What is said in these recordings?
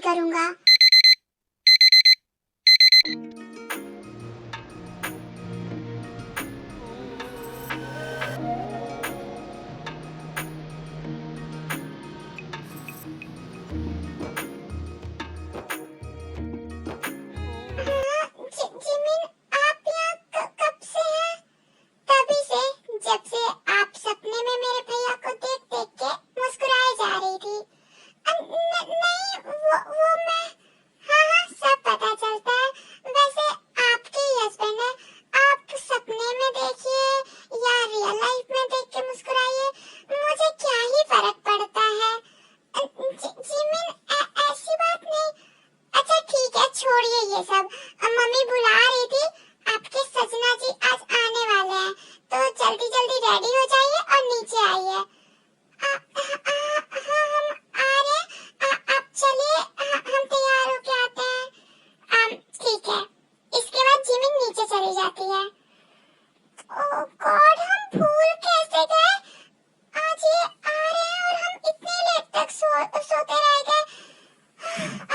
करूँगा। जिमिन, आप यहाँ कब से हैं? तभी से, जब से आप सपने में मेरे भैया को देख देख के मुस्कुराए जा रही थी। नहीं, वो मैं, हाँ, सब पता चलता है। वैसे आपके ही हस्बैंड है, आप सपने में देखिए या रियल लाइफ में देख के मुस्कुराइए, मुझे क्या ही फर्क पड़ता है। जिमिन, ऐसी बात नहीं। अच्छा ठीक है, छोड़िए ये सब। मम्मी बुला रही थी, आपके सजना जी आज आने वाले हैं, तो जल्दी जल्दी रेडी हो जाइए और नीचे आइए। हाँ, हम आ रहे हैं। आप चलिए, हम तैयार होके आते हैं। ठीक है। इसके बाद जिमिन नीचे चली जाती है। ओह गॉड, हम भूल कैसे गए? आज ये आ रहे हैं और हम इतने लेट तक सोते रह गए।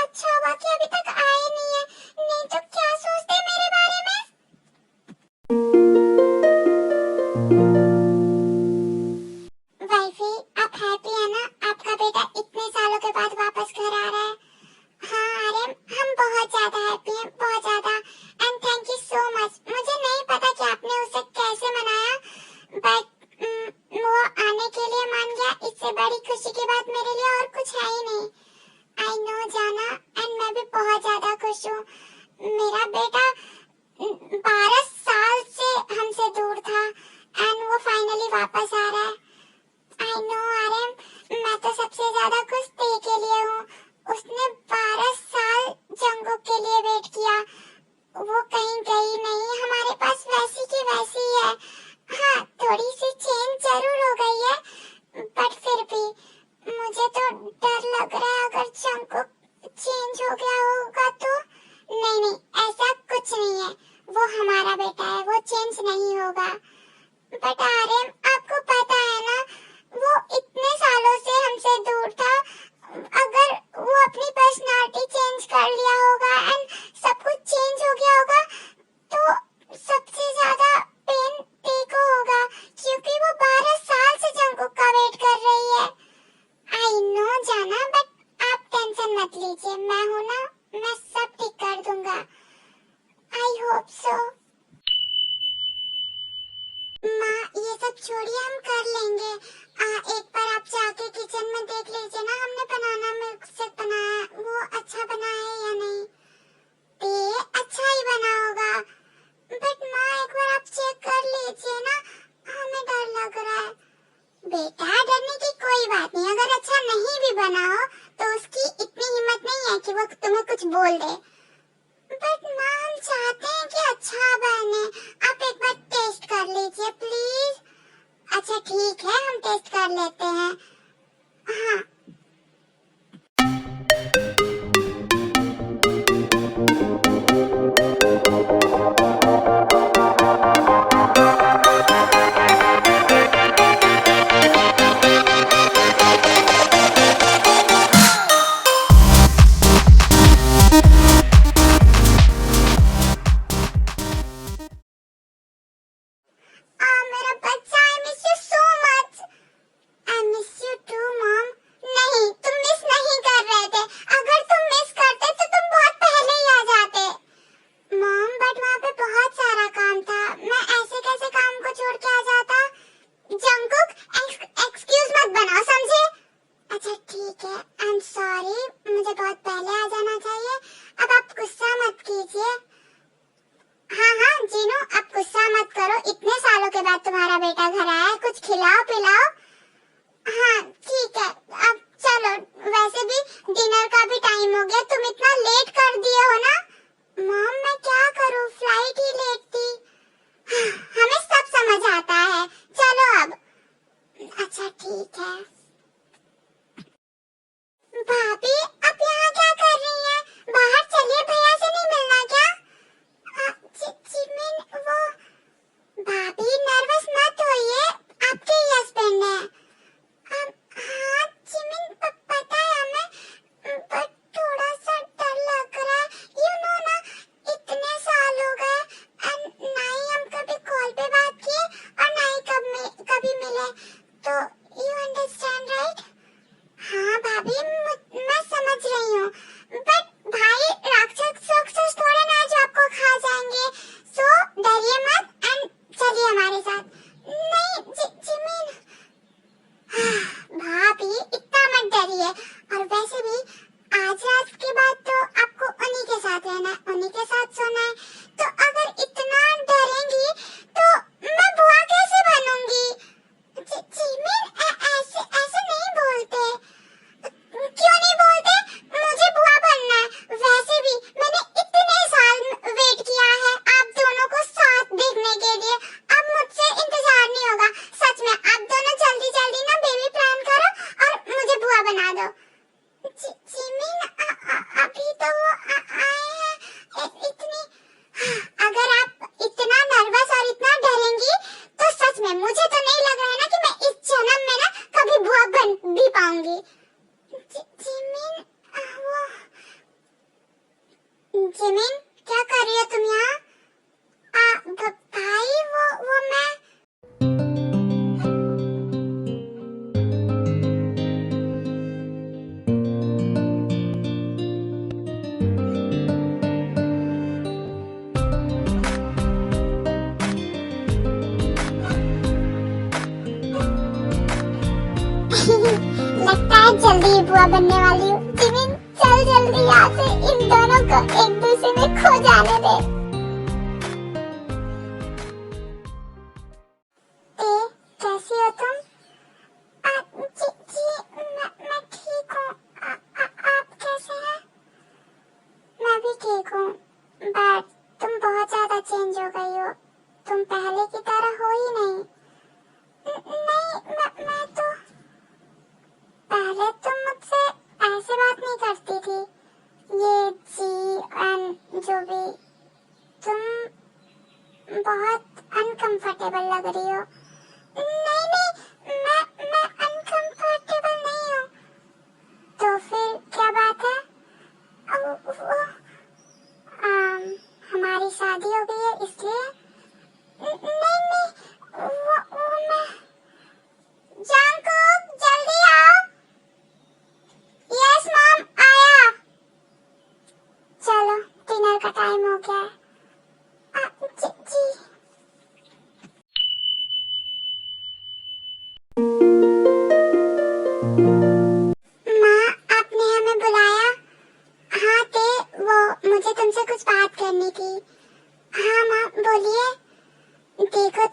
अच्छा हुआ कि अभी तक आए नहीं है, नहीं तो क्या सोचते मेरे बारे में। वाइफी, आप हैप्पी है ना? आपका बेटा इतने सालों के बाद वापस घर आ रहा है। हाँ आर्यन, हम बहुत ज्यादा हैप्पी हैं, बहुत ज्यादा। And thank you so much. मुझे नहीं पता कि आपने उसे कैसे मनाया, बट वो आने के लिए मान गया। इससे बड़ी खुशी की बात मेरे लिए और कुछ है ही नहीं। आई नो जाना, एंड मैं भी बहुत ज्यादा खुश हूँ। मेरा बेटा 12 साल से हमसे दूर था एंड वो फाइनली वापस आ रहा है। आई नो आर्यन, मैं तो सबसे ज्यादा खुश ते के लिए हूँ। उसने 12 साल जंगुक के लिए वेट किया। वो कहीं गई नहीं, हमारे पास वैसी की वैसी है। हाँ, थोड़ी सी चेंज जरूर हो गई है, बट फिर भी मुझे तो डर लग रहा है अगर जंगुक चेंज हो गया होगा तो। नहीं, ऐसा कुछ नहीं है। वो हमारा बेटा है, वो चेंज नहीं होगा। बट आर्यन, आपको पता है ना, वो इतने सालों से हमसे दूर था। अगर वो अपनी पर्सनालिटी चेंज कर लिया होगा एंड सब कुछ चेंज हो गया होगा, तो सबसे ज्यादा पेन ते को होगा, क्योंकि वो 12 साल से जंगुक का वेट कर रही है। आई नो जाना, बट आप टेंशन मत लीजिए, मैं हूँ ना, मैं सब ठीक कर दूंगा। I hope so. माँ, ये सब छोड़िए, हम कर लेंगे। एक बार आप जाके किचन में देख लीजिए ना, हमने बनाना मिल्क शेक बनाया, वो अच्छा बना है या नहीं। अच्छा ही बना होगा, बट माँ एक बार आप चेक कर लीजिए ना, हमें डर लग रहा है। बेटा, डरने की कोई बात नहीं। अगर अच्छा नहीं भी बना हो तो उसकी इतनी हिम्मत नहीं है कि वो तुम्हें कुछ बोल दे। बट माँ, हम चाहते हैं कि अच्छा बने। आप एक बार टेस्ट कर लीजिए प्लीज। अच्छा ठीक है, हम टेस्ट कर लेते हैं। हाँ। मेरा बच्चा, I miss you so much. I miss you too mom. नहीं, तुम मिस नहीं कर रहे थे। अगर तुम मिस करते तो तुम बहुत पहले ही आ जाते। मॉम, बट वहाँ पे बहुत सारा काम था, मैं ऐसे कैसे काम को छोड़ के आ जाता। जंगकुक, एक्सक्यूज मत बनाओ, समझे? अच्छा ठीक है, आई एम सॉरी, मुझे बहुत पहले आ जाना चाहिए। अब आप गुस्सा मत कीजिए। हाँ, जीनू, आप गुस्सा मत करो। इतने सालों के बाद तुम्हारा बेटा घर आया है, कुछ खिलाओ पिलाओ। हाँ ठीक है, अब चलो। वैसे भी डिनर का भी टाइम हो गया, तुम इतना लेट कर दिए हो ना। मॉम, मैं क्या करूँ, फ्लाइट ही लेट थी। हमें सब समझ आता है, चलो अब। अच्छा ठीक है। भाभी, आप यहाँ क्या कर रही हैं? बाहर चलिए, भैया से नहीं मिलना क्या? जिमिन, वो भाभी नर्वस मत होइए, आपके ही हस्बैंड है। हाँ जिमिन, पता है हमें, बट थोड़ा सा मैं जल्दी ही बुआ बनने वाली हूँ। जिमिन चल जल्दी यहाँ से, इन दोनों को एक दूसरे में खो जाने दे। कैसी हो तुम? जी, मैं ठीक हूँ। आप कैसे हैं? मैं भी ठीक हूँ, बट तुम बहुत ज्यादा चेंज हो गई हो। तुम पहले की तरह हो ही नहीं। नहीं, मैं तो पहले तुम मुझसे ऐसे बात नहीं करती थी। ये जी एंड जो भी, तुम बहुत अनकंफर्टेबल लग रही हो। नहीं, मैं अनकंफर्टेबल नहीं हूँ। तो फिर क्या बात है? वो हमारी शादी हो गई है इसलिए? नहीं, वो मैं जंकुक जल्दी आओ। यस मॉम, आया। चलो डिनर का टाइम हो गया है। जी। माँ, आपने हमें बुलाया? हाँ वो मुझे तुमसे कुछ बात करनी थी। हाँ माँ बोलिए। देखो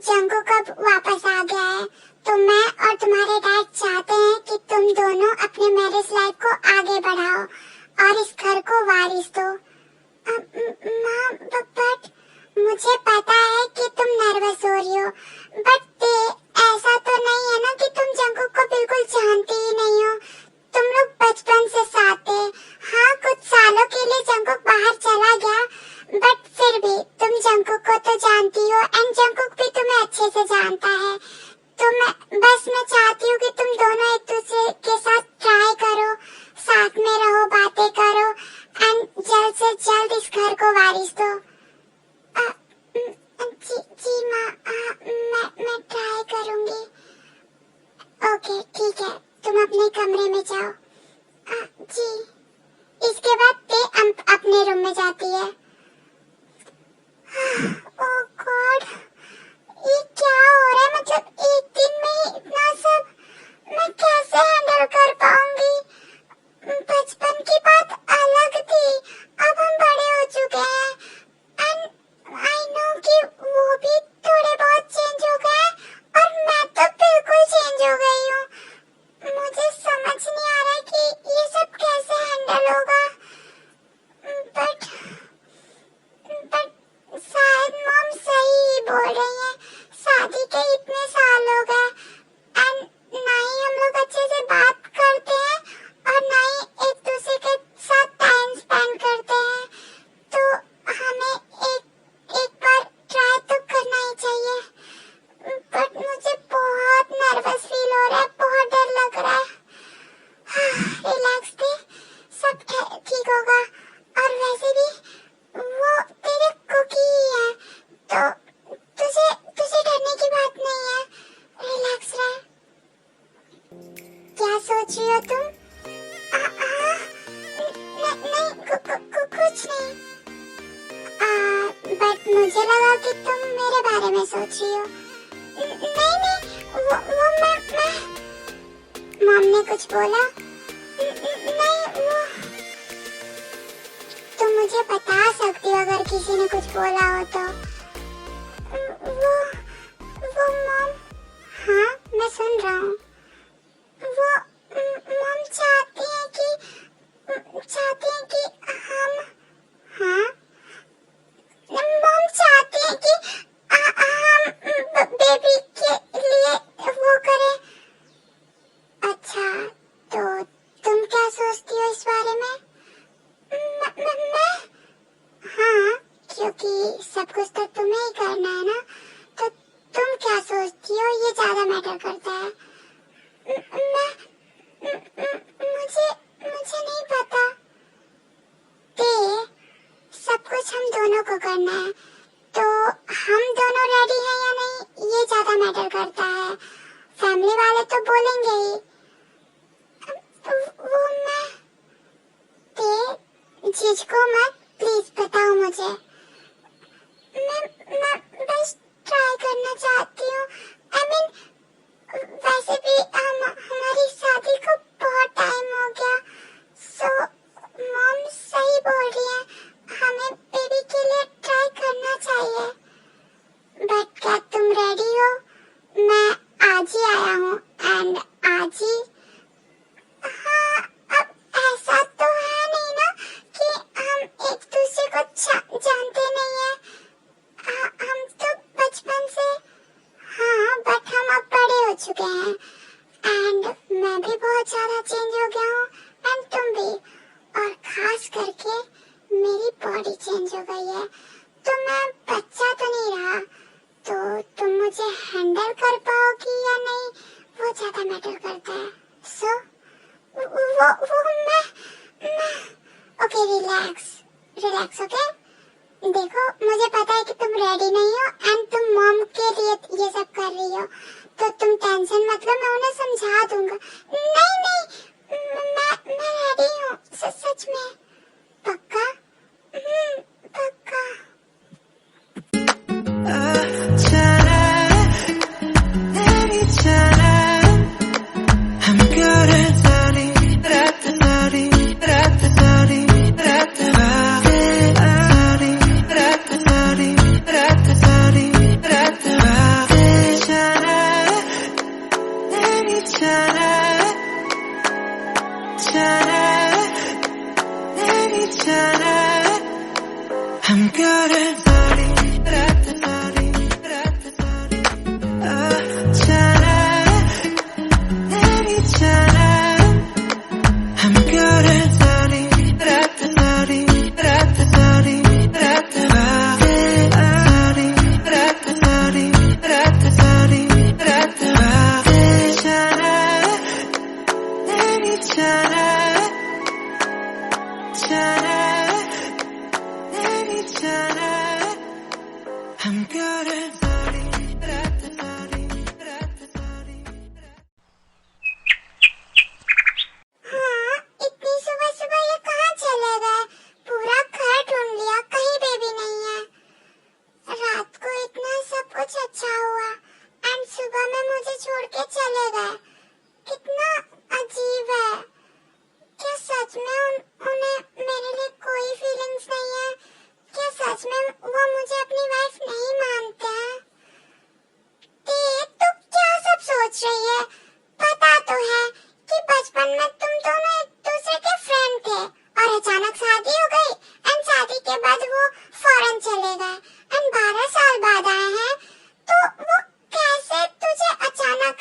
जंकुक अब वापस आ गया है, तो मैं और तुम्हारे डैड चाहते हैं कि तुम दोनों अपने मैरिज लाइफ को आगे बढ़ाओ और इस घर को वारिस दो। माँ बट मुझे पता है कि तुम नर्वस हो रही हो, बट ऐसा तो नहीं है ना कि तुम जंकुक को बिल्कुल जानती ही नहीं हो। तुम लोग बचपन से साथ थे। हाँ, कुछ सालों के लिए जंकुक बाहर चला गया, बट फिर भी तुम जंकुक को तो जानती हो एंड जंकुक भी तुम्हें अच्छे से जानता है। तो मैं चाहती हूँ कि तुम दोनों एक दूसरे के साथ ट्राई करो, साथ में रहो, बातें करो एंड जल्द से जल्द इस घर को वारिस दो। जी माँ, मैं ट्राई करूँगी। ओके ठीक है, तुम अपने कमरे में जाओ। जी। इसके बाद ते अपने रूम में जाती है। ओह गॉड, ये क्या हो रहा है? मतलब एक दिन में ही इतना सब मैं कैसे हैंडल कर पाऊंगी? बचपन की बात अलग थी, अब हम बड़े हो चुके हैं एंड आई नो कि वो भी थोड़े बहुत चेंज हो गए और मैं तो बिल्कुल चेंज हो गई हूँ। मुझे समझ नहीं आ रहा कि ये सब कैसे हैंडल होगा, बट शायद मॉम सही बोल रही है। शादी के इतने साल हो गए एंड ना ही हम लोग अच्छे से बात करते हैं और ना ही एक दूसरे के साथ टाइम स्पेंड करते हैं, तो हमें एक बार ट्राई तो करना ही चाहिए। बट मुझे बहुत नर्वस फील हो रहा है, बहुत डर लग रहा है। रिलैक्स थे, सब ठीक होगा। और वैसे भी वो तेरे कुकी ही है, तो तुझे डरने की बात नहीं है। रिलैक्स रह। क्या सोच रही हो तुम? नहीं, कुछ नहीं। बट मुझे लगा कि तुम मेरे बारे में सोच रही हो। नहीं, वो मैं मॉम ने कुछ बोला? नहीं, वो तुम मुझे बता सकती हो अगर किसी ने कुछ बोला हो तो। वो मॉम, हाँ मैं सुन रहा हूँ। वो मॉम चाहती है कि हम, हाँ मॉम चाहती है कि हम बेबी के लिए वो करें। अच्छा, तो तुम क्या सोचती हो इस बारे में? मैं हाँ, क्योंकि सब कुछ तो तुम्हें ही करना है ना, तो तुम क्या सोचती हो ये ज्यादा मैटर करता है। मुझे नहीं पता। सब कुछ हम दोनों को करना है, तो हम दोनों रेडी हैं या नहीं ये ज्यादा मैटर करता है। फैमिली वाले तो बोलेंगे ही। वो मैं झिझको मत, प्लीज बताओ मुझे। मैं बस ट्राई करना चाहती हूँ। I mean, वैसे भी हमारी शादी को एंड आज ही। हाँ, अब ऐसा तो है नहीं ना कि हम एक दूसरे को जानते नहीं है। हम तो बचपन से। हाँ, बट हम अब बड़े हो चुके हैं एंड मैं भी बहुत ज्यादा चेंज हो गया हूँ एंड तुम भी, और खास करके मेरी बॉडी चेंज हो गई है। तो मैं बच्चा तो नहीं रहा, तो तुम मुझे हैंडल कर पाओगी या नहीं वो ज्यादा मैटर करता है। सो वो मैं ओके, रिलैक्स ओके। देखो, मुझे पता है कि तुम रेडी नहीं हो एंड तुम मॉम के लिए ये सब कर रही हो, तो तुम टेंशन मत लो, मैं उन्हें समझा दूंगा। नहीं, मैं रेडी हूँ, सच में। पक्का? पक्का। I'm good at I'm good at हाँ, इतनी सुबह सुबह ये कहाँ चले गए? पूरा घर ढूंढ लिया, कहीं पे भी नहीं है। रात को इतना सब कुछ अच्छा हुआ एंड सुबह में मुझे छोड़ के चले गए। कितना अजीब है। क्या सच में उन्हें मेरे लिए कोई फीलिंग्स नहीं है? क्या सच में वो मुझे अपनी वाइफ नहीं मानते हैं? तो क्या सब सोच रही है? पता तो है कि बचपन में तुम दोनों एक दूसरे के फ्रेंड थे और अचानक शादी हो गई एंड शादी के बाद वो फॉरेन चले गए एंड 12 साल बाद आए हैं। तो वो कैसे तुझे अचानक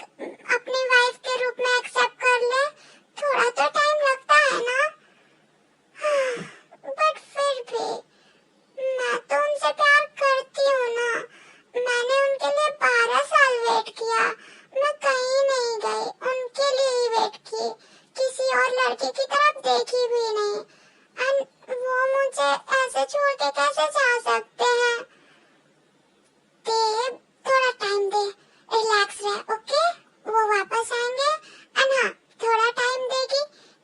अपनी वाइफ के रूप में एक्सेप्ट कर ले? थोड़ा तो टाइम लगता है ना। बट फिर भी मैं तो उनसे प्यार करती हूँ ना। मैंने उनके लिए 12 साल वेट किया, मैं कहीं नहीं गई, उनके लिए ही वेट की, किसी और लड़के की तरफ देखी भी नहीं एंड वो मुझे ऐसे छोड़ के कैसे जा सकते हैं? देव, थोड़ा टाइम दे, रिलैक्स रह, ओके? वो वापस आएंगे एंड हाँ, थोड़ा टाइम देगी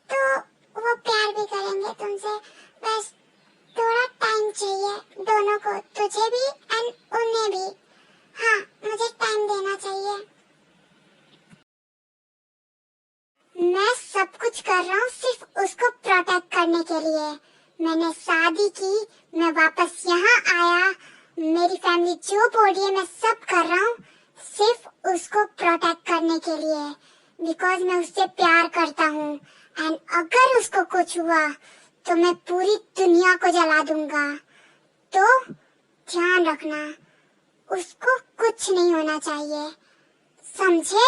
तो वो प्यार भी करेंगे तुमसे। बस थोड़ा टाइम चाहिए दोनों को, तुझे भी एंड उन्हें भी। हाँ, मुझे टाइम देना चाहिए। मैं सब कुछ कर रहा हूँ सिर्फ उसको प्रोटेक्ट करने के लिए। मैंने शादी की, मैं वापस यहाँ आया, मेरी फैमिली जो बोल रही है मैं सब कर रहा हूँ सिर्फ उसको प्रोटेक्ट करने के लिए, बिकॉज मैं उससे प्यार करता हूँ एंड अगर उसको कुछ हुआ तो मैं पूरी दुनिया को जला दूंगा। तो ध्यान रखना, उसको कुछ नहीं होना चाहिए, समझे?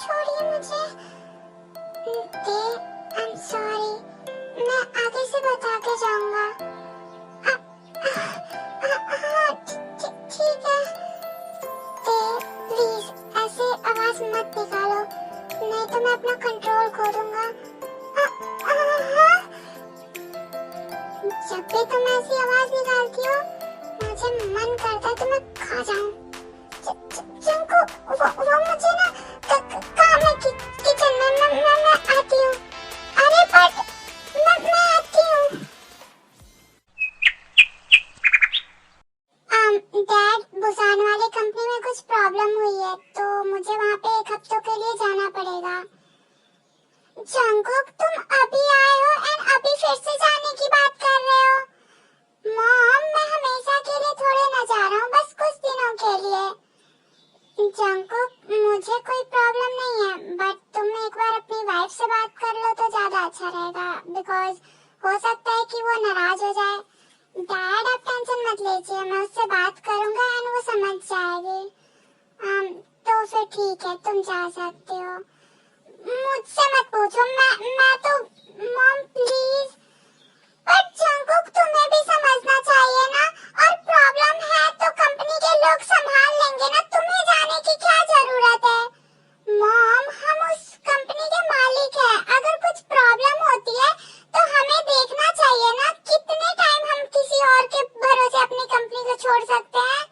छोड़िए मुझे। आई एम सॉरी, मैं आगे से बता के जाऊंगा। ठीक है। प्लीज ऐसे आवाज मत निकालो, नहीं तो मैं अपना कंट्रोल खो दूंगा। जब भी तुम ऐसी आवाज निकालती हो मुझे मन करता है कि मैं खा जाऊं। चंकू, वो मुझे ना काम है किचन में, मैं आती हूँ। अरे बट मैं आती हूँ। डैड, बुसान वाले कंपनी में कुछ प्रॉब्लम हुई है तो मुझे वहाँ पे 1 हफ्तों के लिए जाना पड़ेगा। जंकुक, तुम अभी आए हो एंड अभी फिर से जाने की बात कर रहे हो? मॉम, मैं हमेशा के लिए थोड़े न जा ठीक है, तुम जा सकते हो। मुझसे मत पूछो, मैं तो मॉम प्लीज। बट जंगकुक तुम्हें भी समझना चाहिए ना, और प्रॉब्लम है तो कंपनी के लोग संभाल लेंगे ना, तुम्हें जाने की क्या जरूरत है। मॉम, हम उस कंपनी के मालिक हैं, अगर कुछ प्रॉब्लम होती है तो हमें देखना चाहिए ना, कितने टाइम हम किसी और के भरोसे अपनी कंपनी को छोड़ सकते हैं।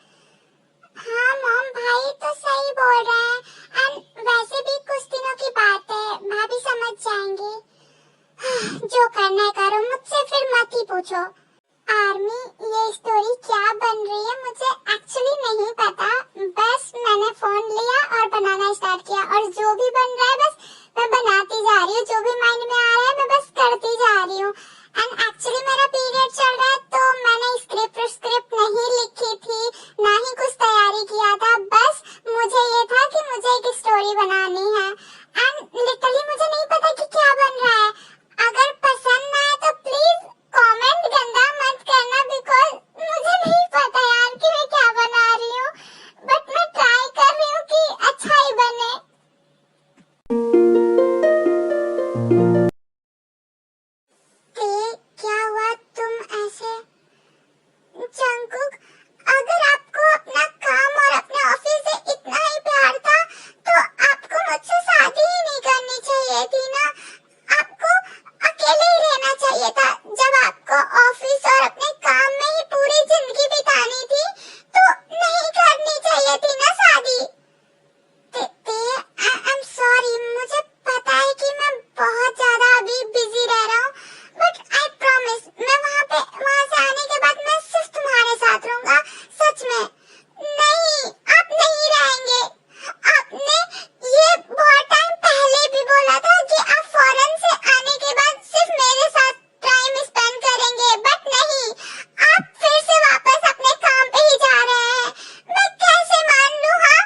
हाँ मॉम, भाई तो सही बोल रहे हैं, एंड वैसे भी कुछ दिनों की बात है, भाभी समझ जाएंगी। जो करना है करो, मुझसे फिर मत ही पूछो। आर्मी, ये स्टोरी क्या बन रही है मुझे एक्चुअली नहीं पता, बस मैंने फोन लिया और बनाना स्टार्ट किया, और जो भी बन रहा है बस मैं बनाती जा रही हूँ, जो भी माइंड में आ रहा है मैं बस करती जा रही हूँ। एंड एक्चुअली मेरा पीरियड चल रहा है तो मैंने स्क्रिप्ट नहीं लिखी थी, ना ही कुछ तैयारी किया था, बस मुझे ये था कि मुझे एक स्टोरी बनानी है, एंड लिटरली मुझे नहीं पता कि क्या बन रहा है। अगर पसंद ना आए तो प्लीज कमेंट गंदा मत करना, बिकॉज मुझे नहीं पता यार कि मैं क्या बना रही हूँ, बट मैं ट्राई कर रही हूँ कि अच्छा ही बने। क्या हुआ, तुम ऐसे? जंगकुक, अगर आपको अपना काम और अपने ऑफिस से इतना ही प्यार था तो आपको मुझसे शादी ही नहीं करनी चाहिए थी ना, आपको अकेले ही रहना चाहिए था। जब आपको ऑफिस और अपने काम में ही पूरी जिंदगी बितानी थी तो नहीं करनी चाहिए थी ना शादी। आई एम सॉरी, मुझे पता है कि मैं बहुत ज्यादा अभी बिजी रह रहा हूँ, बट आई प्रॉमिस मैं वहाँ से आने के बाद मैं सिर्फ तुम्हारे साथ रहूंगा, सच में। नहीं, आप नहीं रहेंगे। आपने ये बहुत टाइम पहले भी बोला था कि आप फॉरेन से आने के बाद सिर्फ मेरे साथ टाइम स्पेंड करेंगे, बट नहीं, आप फिर से वापस अपने काम पे ही जा रहे हैं। मैं कैसे मान लूं हाँ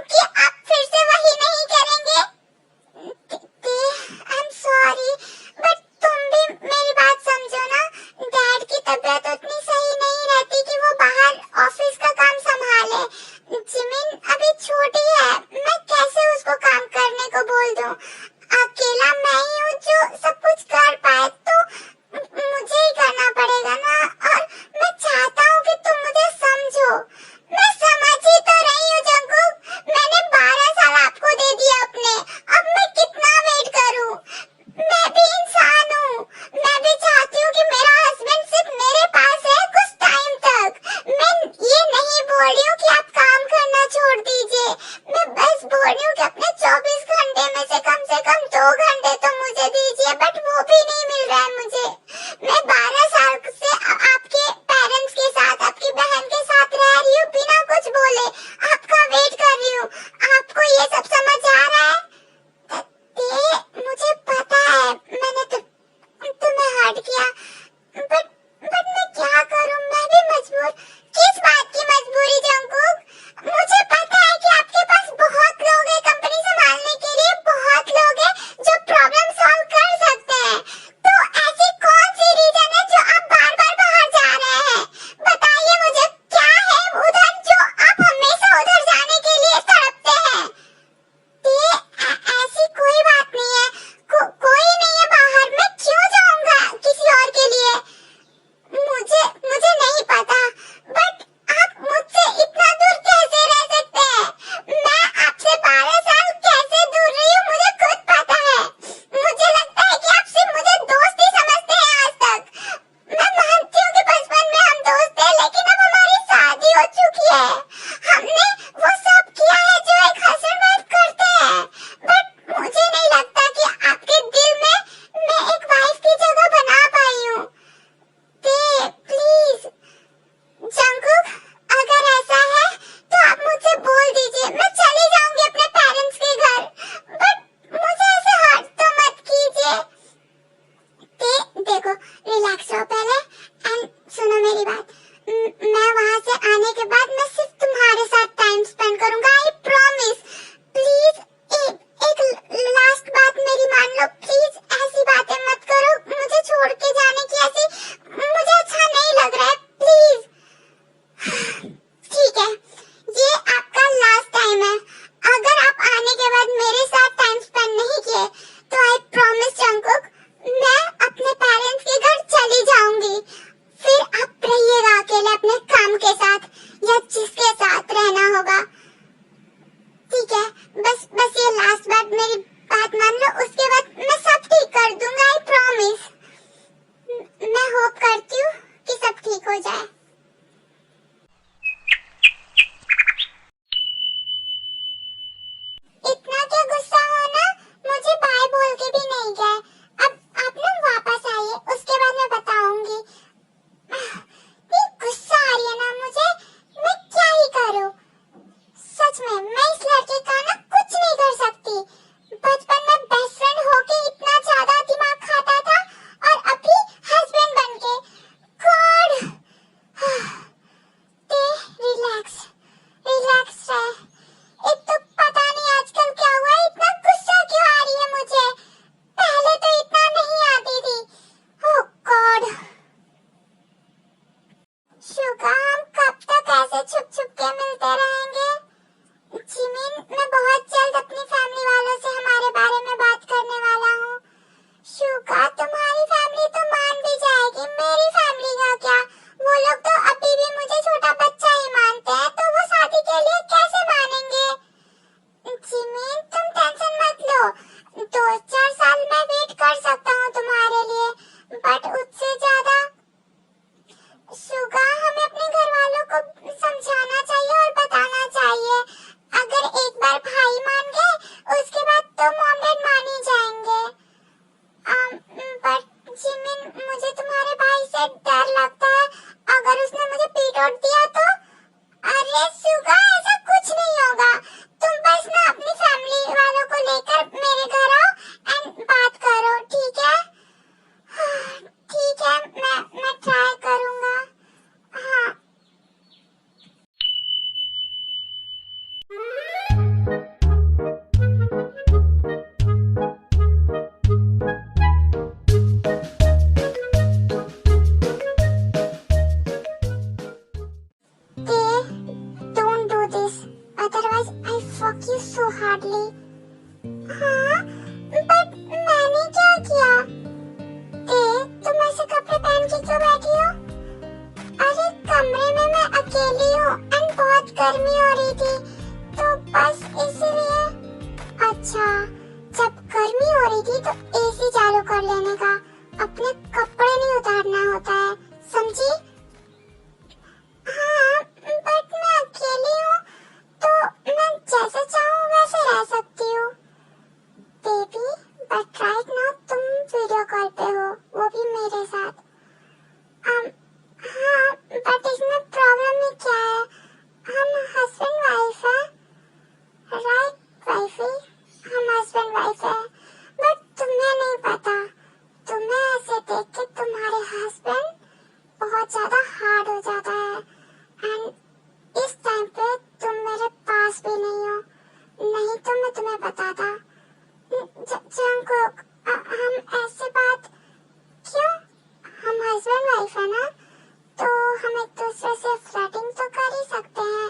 कि आप फिर से वही नहीं करेंगे? आई एम सॉरी, बट तुम भी मेरी बात समझो ना, डैड की तबीयत उतनी सही नहीं रहती कि वो बाहर ऑफिस का काम संभाले। जिमिन अभी छोटी है, मैं कैसे उसको काम करने को बोल दूं? अकेला मैं ही हूँ जो सब कुछ कर पाए, तो मुझे ही करना पड़ेगा ना, और मैं चाहता हूँ कि तुम मुझे समझो। मैं समझ ही तो रही हूँ जंगकुक, मैंने 12 साल आपको दे दिए अपने, अब मैं कितना वेट करूँ? मैं भी इंसान हूँ, मैं भी चाहती हूँ कि मेरा हस्बैंड सिर्फ मेरे पास है कुछ टाइम तक। मैं ये नहीं बोल रही हूँ कि आप काम करना छोड़ दीजिए, मैं बस बोल रही हूँ कि अपने 24 घंटे में से कम 2 घंटे तो मुझे दीजिए, बट वो भी नहीं मिल रहा है मुझे। मैं 12 साल से आपके पेरेंट्स के साथ, आपकी बहन के साथ रह रही हूँ बिना कुछ बोले, आपका वेट कर रही हूँ। आपको ये सब समझ आ रहा है? मुझे पता है मैंने तुम्हें हर्ट किया, बट मैं क्या करूं, मैं भी मजबूर। किस बात की मजबूरी जंगकुक? मुझे पता है कि आपके पास बहुत लोग हैं कंपनी संभालने के लिए, बहुत लोग हैं जो प्रॉब्लम सॉल्व कर सकते हैं, तो ऐसी कौन सी रीजन है जो आप बार-बार बाहर जा रहे हैं? बताइए मुझे, क्या है उधर जो आप हमेशा उधर जाने के लिए तड़पते हैं? ऐसी कोई बात नहीं है, कोई नहीं है बाहर, मैं क्यों जाऊंगा किसी और के लिए? मुझे नहीं पता, बट आप मुझसे इतना दूर कैसे रह सकते हैं? मैं आपसे 12 साल कैसे दूर रही हूँ मुझे खुद पता है। मुझे लगता है कि आप सिर्फ मुझे दोस्त ही समझते हैं आज तक। मैं मानती हूँ कि बचपन में हम दोस्त थे, लेकिन अब हमारी शादी हो चुकी है, हमने वो सब किया है जो एक हस्बैंड वाइफ करते हैं, बट मुझे नहीं लगता कि आपके दिल में मैं एक वाइफ की जगह बना पाई हूँ। प्लीज जंगकुक, अगर ऐसा है तो आप मुझसे बोल दीजिए, मैं चली जाऊंगी अपने पेरेंट्स के घर, बट मुझे ऐसे हर्ट तो मत कीजिए। देखो, रिलैक्स हो पहले एंड सुनो मेरी बात। मैं वहाँ से आने के बाद मैं सिर्फ तुम्हारे साथ टाइम स्पेंड मिलते रहेंगे। जिमिन, मैं बहुत जल्द अपनी फैमिली वालों से हमारे बारे में बात करने वाला हूँ। शुगा, तुम्हारी फैमिली तो मान भी जाएगी, मेरी फैमिली का क्या? वो लोग तो अभी भी मुझे छोटा बच्चा ही मानते हैं, तो वो शादी के लिए कैसे मानेंगे? जिमिन, तुम टेंशन मत लो, 2-4 साल मैं वेट कर सकता हूँ तुम्हारे लिए, बट उससे ज्यादा। शुगा, हमें अपने घर वालों को समझाना चाहिए और बताना चाहिए। अगर एक बार भाई मान गए, उसके बाद तो मॉम डैड मान ही जाएंगे। बट जिमिन, मुझे तुम्हारे भाई से डर लगता है, अगर उसने मुझे पीट उठ दिया तो? अरे शुगा, ऐसा कुछ नहीं होगा, तुम बस ना अपनी फैमिली वालों को लेकर मेरे घर आओ एंड बात करो, ठीक है? ठीक है, मैं ट्राई करूंगा। हाँ। Don't do this, otherwise I fuck you so hardly. हाँ, but मैंने क्या किया? तुम ऐसे कपड़े पहन के क्यों बैठी हो? अरे कमरे में मैं अकेली हूँ एंड बहुत गर्मी हो रही थी, तो बस इसीलिए। अच्छा, जब गर्मी हो रही थी तो एसी चालू कर लेने का, अपने कपड़े नहीं उतारना होता है, समझी? हाँ, बट मैं अकेली हूँ, तो मैं जैसे चाहूँ वैसे रह सकती हूँ। बेबी, बट राइट नाउ तुम वीडियो कॉल पे हो, वो भी मेरे साथ। हाँ, बट इसमें प्रॉब्लम ही क्या है? हम हस्बैंड वाइफ है, राइट वाइफी? हम हस्बैंड वाइफ है, बट तुम्हें नहीं पता, तुम्हें ऐसे देख के तुम्हारे हस्बैंड बहुत ज्यादा हार्ड हो जाता है, एंड इस टाइम पे तुम मेरे पास भी नहीं हो, नहीं तो मैं तुम्हें बताता। जंगकुक, हम ऐसे बात क्यों? हम हस्बैंड वाइफ है ना, तो हम एक दूसरे से फ्लर्टिंग तो कर ही सकते हैं,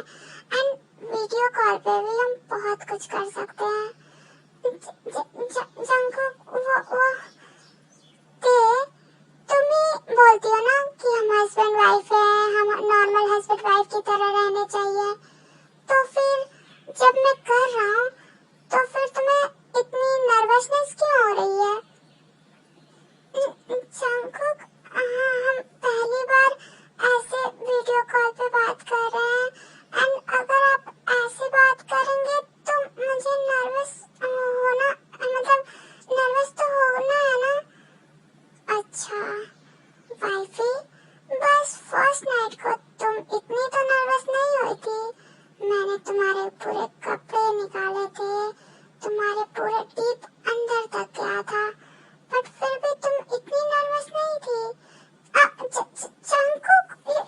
एंड वीडियो कॉल पे भी हम बहुत कुछ कर सकते हैं। जंगकुक, वो तुम ही बोलती हो ना कि हम हस्बैंड वाइफ है, हम नॉर्मल हस्बैंड वाइफ की तरह रहने चाहिए, तो फिर जब मैं कर रहा हूँ तो फिर तुम्हें इतनी नर्वसनेस क्यों हो रही है? जंगकुक, हम पहली बार ऐसे वीडियो कॉल पे बात कर रहे हैं, एंड अगर आप ऐसे बात करेंगे तो मुझे नर्वस होना, मतलब नर्वस तो होना है ना। अच्छा वाइफी, बस फर्स्ट नाइट को तुम इतनी तो नर्वस नहीं हुई थी, मैंने तुम्हारे पूरे कपड़े निकाले थे, तुम्हारे पूरे डीप अंदर तक गया था, बट फिर भी तुम इतनी नर्वस नहीं थी। जंगकुक, ये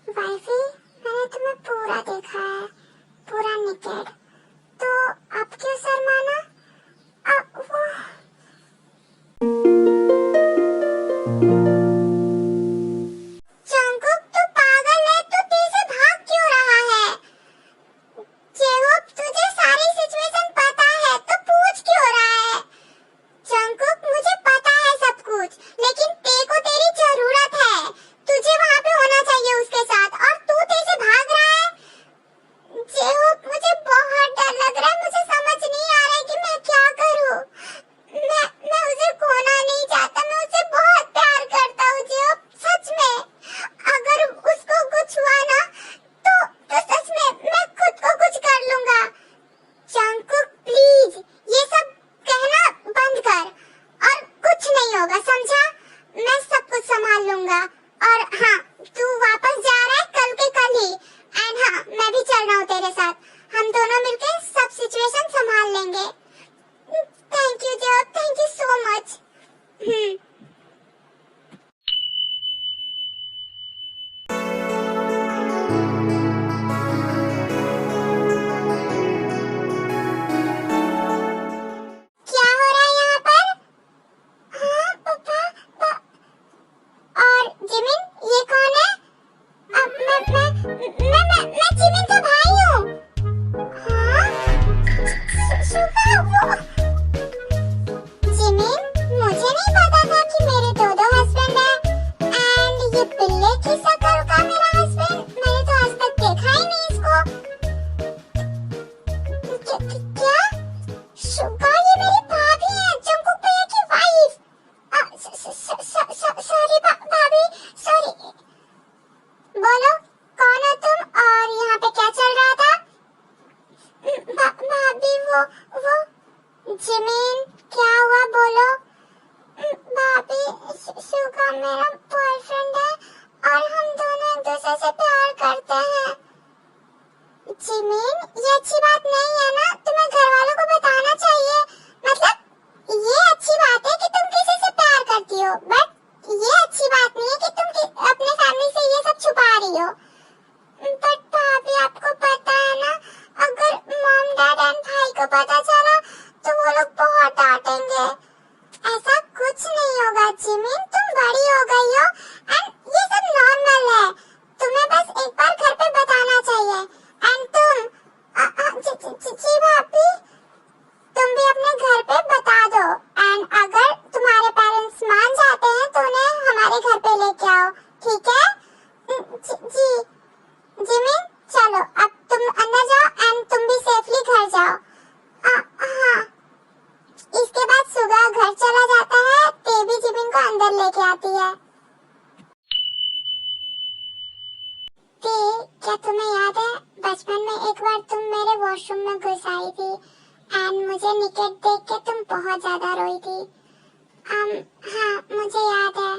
वाइफी, मैंने तुम्हें पूरा देखा है, पूरा निकेड, तो अब क्यों शर्माना? वो जंगकुक, तू पागल है, तू पीछे भाग क्यों रहा है? जेहोप, तुझे सारी सिचुएशन पता है, तो पूछ क्यों रहा है? जंगकुक, मुझे पता है सब कुछ, लेकिन तेरे को तेरी जरूरत है, तुझे वहाँ पे होना चाहिए उसके साथ, और तू तेरे से भाग रहा है। जिमिन, ये अच्छी बात नहीं है ना, तुम्हें घर वालों को बताना चाहिए। मतलब ये अच्छी बात है कि तुम किसी से प्यार करती हो, बट ये अच्छी बात नहीं है कि तुम अपने फैमिली से ये सब छुपा रही हो। बट भाभी आपको पता है ना, अगर मॉम डैड एंड भाई को पता चला तो वो लोग बहुत डांटेंगे। ऐसा कुछ नहीं होगा जिमिन, तुम बड़ी हो गई हो एंड ये सब नॉर्मल है। तुम्हें बस एक बार घर पे बताना चाहिए। एंड जी भाभी, तुम भी अपने घर पे बता दो। एंड अगर तुम्हारे पेरेंट्स मान जाते हैं तो उन्हें हमारे घर पे लेके आओ, ठीक है? जी जिमिन, चलो अब तुम अंदर जाओ एंड तुम भी सेफली घर जाओ। हाँ, इसके बाद सुगा घर चला जाता है, बेबी जिमिन को अंदर लेके आती है। क्या तुम्हें याद है बचपन में एक बार तुम मेरे वॉशरूम में घुस आई थी एंड मुझे निकेट देख के तुम बहुत ज्यादा रोई थी। हाँ मुझे याद है,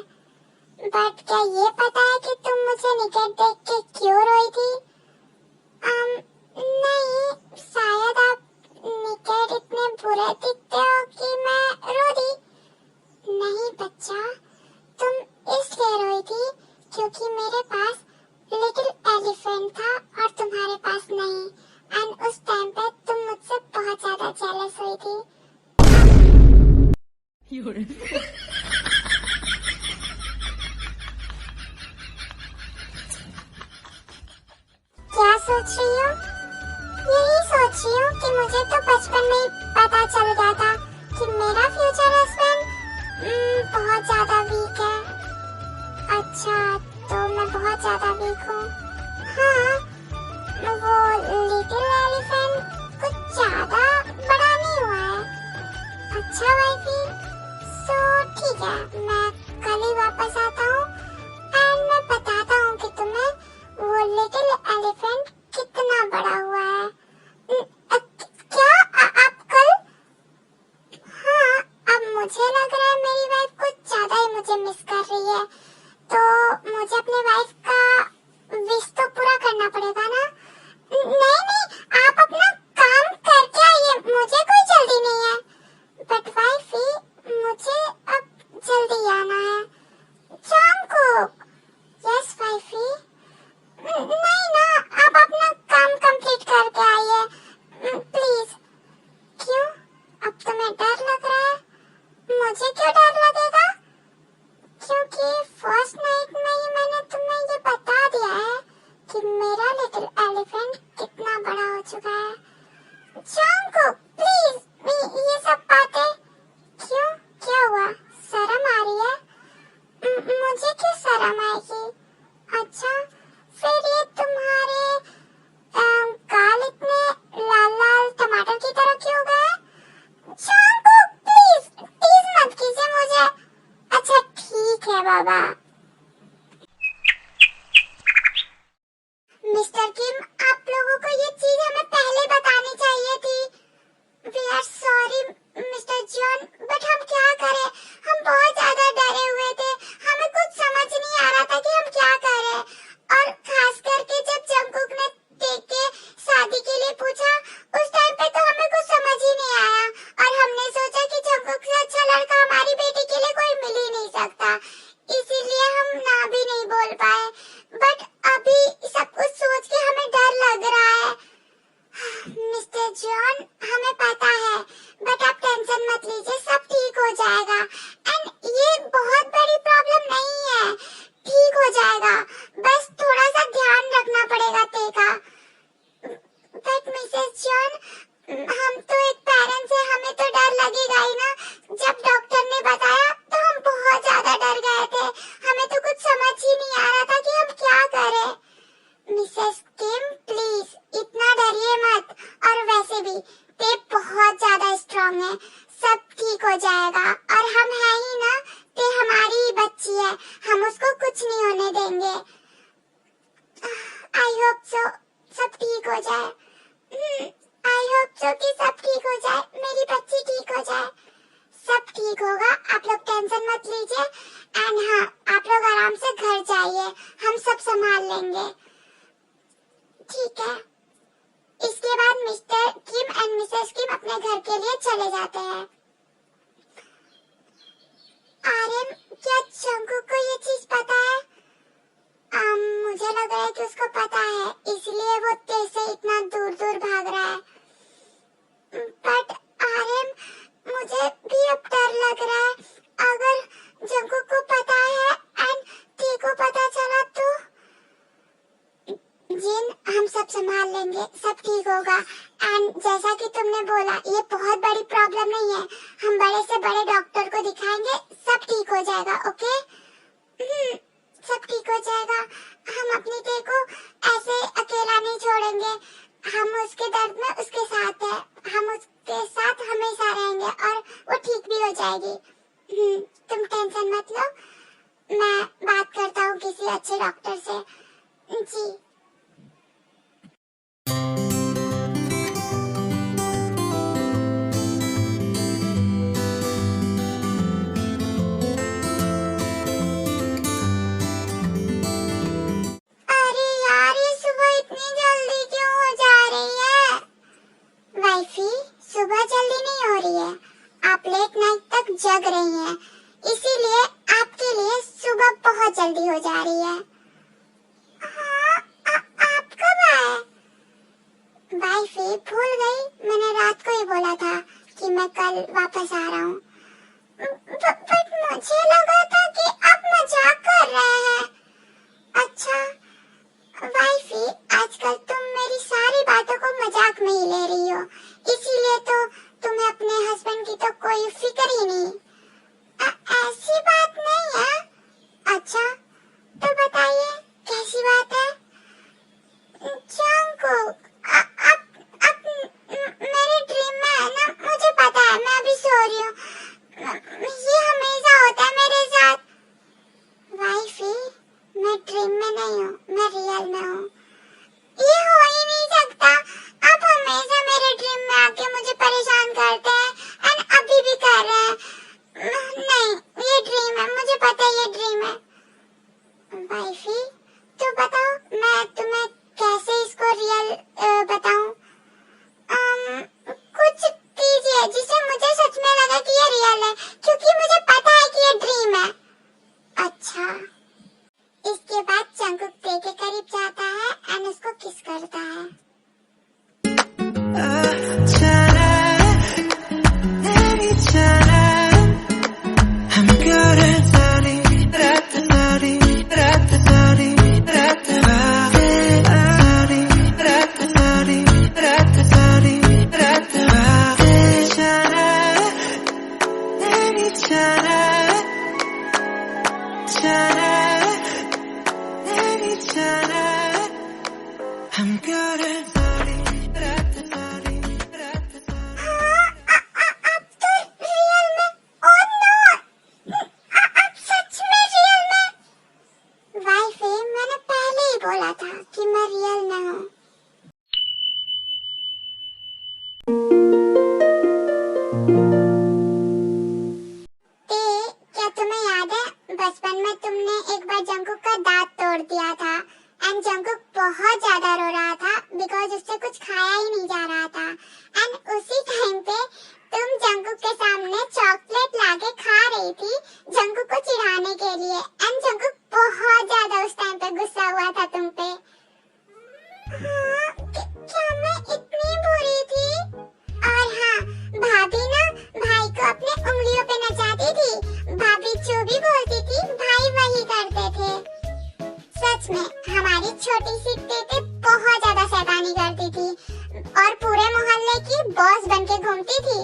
बट क्या ये पता है कि तुम मुझे निकेट देख के क्यों रोई थी? नहीं, शायद आप निकेट इतने बुरे दिखते हो कि मैं रो दी। नहीं बच्चा, तुम इसलिए रोई थी क्योंकि मेरे पास लिटिल एलिफेंट था और तुम्हारे पास नहीं। एंड उस टाइम पे तुम मुझसे बहुत ज्यादा जेलस हुई थी। क्या सोच रही हो? यही सोच रही हूँ कि मुझे तो बचपन में ही पता चल गया था कि मेरा फ्यूचर हस्बैंड बहुत ज्यादा वीक है। अच्छा, तो मैं बहुत ज्यादा वीक हूँ। हाँ, वो लिटिल एलिफेंट कुछ ज्यादा बड़ा नहीं हुआ है। अच्छा वाइफी, सो ठीक है, मैं कल ही वापस आता हूँ एंड मैं बताता हूँ कि तुम्हें वो लिटिल एलिफेंट कितना बड़ा हुआ है। क्या आप कल? हाँ, अब मुझे लग रहा है मेरी वाइफ कुछ ज्यादा ही मुझे मिस कर रही है, तो मुझे अपने वाइफ का विश तो पूरा करना पड़ेगा ना। नहीं, आप अपना काम करके आइए, मुझे कोई जल्दी नहीं है। बट वाइफी, मुझे अब जल्दी आना है। Jungkook, yes wifey. नहीं ना, आप अपना काम कंप्लीट करके आइए प्लीज। क्यों? अब तुम्हें डर लग रहा है? मुझे क्यों डर लगेगा? क्योंकि फर्स्ट नाइट में ही मैंने तुम्हें ये बता दिया है कि मेरा लिटिल एलिफेंट कितना बड़ा हो चुका है। जंगकुक प्लीज, ये सब बातें क्यों? क्या हुआ? शर्म आ रही है? मुझे क्यों शर्म आएगी? अच्छा, फिर ये तुम्हारे गाल इतने लाल लाल टमाटर की तरह क्यों गए? जंगकुक प्लीज प्लीज मत कीजिए मुझे। अच्छा ठीक है बाबा। मिस्टर किम, आप लोगों को ये चीज हमें पहले बतानी चाहिए थी। We are sorry Mister John, but हम क्या करें, हम बहुत ज्यादा डरे हुए थे, हमें कुछ समझ नहीं आ रहा था कि हम क्या करें। और खास करके जब जंगकुक ने देख के शादी के लिए पूछा, उस टाइम पे तो हमें कुछ समझ ही नहीं आया और हमने सोचा कि जंगकुक से अच्छा लड़का हमारी बेटी के लिए कोई मिल ही नहीं सकता, इसीलिए हम ना भी नहीं बोल पाए। बट अभी सब कुछ सोच के हमें डर लग रहा है। मिस्टर जॉन, हमें पता है, बट आप टेंशन मत लीजिए, सब ठीक हो जाएगा। एंड ये बहुत बड़ी प्रॉब्लम नहीं है, ठीक हो जाएगा, बस थोड़ा सा ध्यान रखना पड़ेगा तेका। बट मिसेस जॉन, हम तो एक पेरेंट्स हैं, हमें तो डर लगेगा ही ना। जब डॉक्टर ने बताया तो हम बहुत ज्यादा डर गए थे, हमें तो कुछ समझ ही नहीं आ रहा था कि हम क्या करें। मिसेस किम प्लीज इतना डरिए मत, और वैसे भी ते बहुत ज्यादा स्ट्रांग है, सब ठीक हो जाएगा। और हम है ही ना, ते हमारी ही बच्ची है, हम उसको कुछ नहीं होने देंगे। आई होप सो सब ठीक हो जाए। आई होप सो कि सब ठीक हो जाए, मेरी बच्ची ठीक हो जाए, सब ठीक होगा, आप लोग टेंशन मत लीजिए। एंड हाँ, आप लोग आराम से घर जाइए, हम सब संभाल लेंगे, ठीक है? लेकिन हम सब संभाल लेंगे, सब ठीक होगा। एंड जैसा कि तुमने बोला, ये बहुत बड़ी प्रॉब्लम नहीं है, हम बड़े से बड़े डॉक्टर को दिखाएंगे, सब ठीक हो जाएगा। ओके? सब ठीक हो जाएगा। हम अपनी तेरे को ऐसे अकेला नहीं छोड़ेंगे, हम उसके दर्द में उसके साथ है, हम उसके साथ हमेशा रहेंगे और वो ठीक भी हो जाएगी। तुम टेंशन मत लो, मैं बात करता हूँ किसी अच्छे डॉक्टर से। जी। अरे यार, ये सुबह इतनी जल्दी क्यों हो जा रही है? वाइफी, सुबह जल्दी नहीं हो रही है, आप लेट नाइट तक जग रही हैं, इसीलिए आपके लिए सुबह बहुत जल्दी हो जा रही है। हाँ, आप कब आए? वाइफी, भूल गई, मैंने रात को ही बोला था कि मैं कल वापस आ रहा हूँ। बट मुझे लगा था कि आप मजाक कर रहे हैं। अच्छा वाइफी, आजकल तुम मेरी सारी बातों को मजाक में ही ले रही हो, इसीलिए तो तुम्हें अपने हस्बैंड की तो कोई फिक्र ही नहीं। ऐसी बात नहीं है। अच्छा, तो बताइए कैसी बात है? जंगकुक, आप मेरे ड्रीम में है ना, मुझे पता है, मैं अभी सो रही हूँ, ये हमेशा होता है मेरे साथ। वाइफी, मैं ड्रीम में नहीं हूँ, मैं रियल में हूँ। ये हो ही नहीं सकता, आप हमेशा मेरे ड्रीम में आके मुझे परेशान करते हैं एंड अभी भी कर रहे हैं। नहीं, ये ड्रीम है, मुझे पता है ये ड्रीम है। वाइफी, तो बताओ मैं तुम्हें कैसे इसको रियल बताऊं? कुछ कीजिए जिससे मुझे सच में लगे कि ये रियल है, क्योंकि मुझे पता है कि ये ड्रीम है। अच्छा, इसके बाद जंगकुक ते के करीब जाता है एंड उसको किस करता है। I'm good at I'm good at बोला था कि मैं रियल में हूँ। क्या तुम्हें याद है बचपन में तुमने एक बार जंगकुक का दांत तोड़ दिया था एंड जंगकुक बहुत ज्यादा रो रहा था बिकॉज उससे कुछ खाया ही नहीं जा रहा था एंड उसी टाइम पे तुम जंगकुक के सामने चॉकलेट लाके खा रही थी जंगकुक को चिढ़ाने के लिए एंड जंगकुक बहुत ज्यादा उस टाइम पे गुस्सा हुआ था तुम पे। हाँ, क्या मैं इतनी बुरी थी? और हाँ, भाभी ना भाई को अपने उंगलियों पे नचाती थी, भाभी जो भी बोलती थी भाई वही करते थे। सच में हमारी छोटी सी तेते बहुत ज्यादा शैतानी करती थी और पूरे मोहल्ले की बॉस बनके घूमती थी।